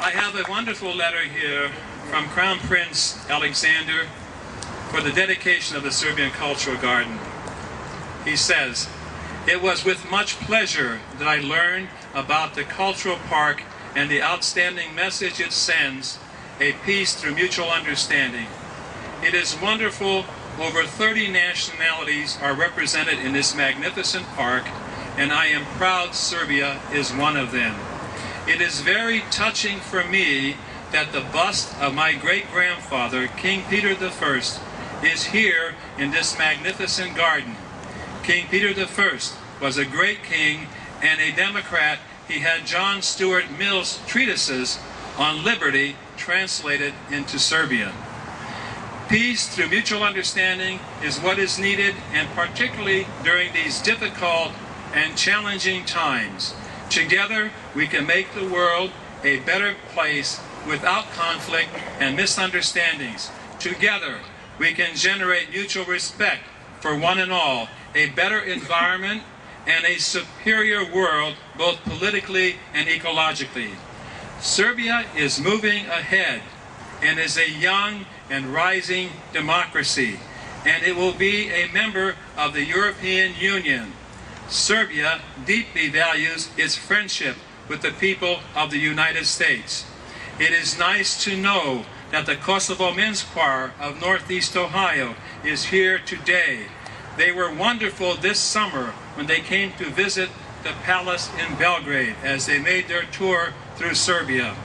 I have a wonderful letter here from Crown Prince Alexander for the dedication of the Serbian Cultural Garden. He says, "It was with much pleasure that I learned about the Cultural Park and the outstanding message it sends, a peace through mutual understanding. It is wonderful. Over 30 nationalities are represented in this magnificent park, and I am proud Serbia is one of them. It is very touching for me that the bust of my great-grandfather, King Peter I, is here in this magnificent garden. King Peter I was a great king and a Democrat. He had John Stuart Mill's treatises on liberty translated into Serbian. Peace through mutual understanding is what is needed, and particularly during these difficult and challenging times. Together, we can make the world a better place without conflict and misunderstandings. Together, we can generate mutual respect for one and all, a better environment, and a superior world, both politically and ecologically. Serbia is moving ahead and is a young and rising democracy, and it will be a member of the European Union. Serbia deeply values its friendship with the people of the United States. It is nice to know that the Kosovo Men's Choir of Northeast Ohio is here today. They were wonderful this summer when they came to visit the palace in Belgrade as they made their tour through Serbia.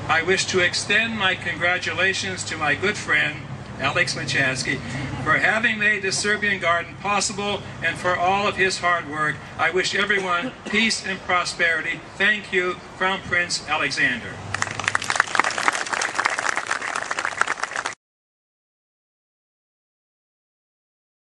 I wish to extend my congratulations to my good friend, Alex Machatsky, for having made the Serbian Garden possible and for all of his hard work. I wish everyone peace and prosperity. Thank you, Crown Prince Alexander.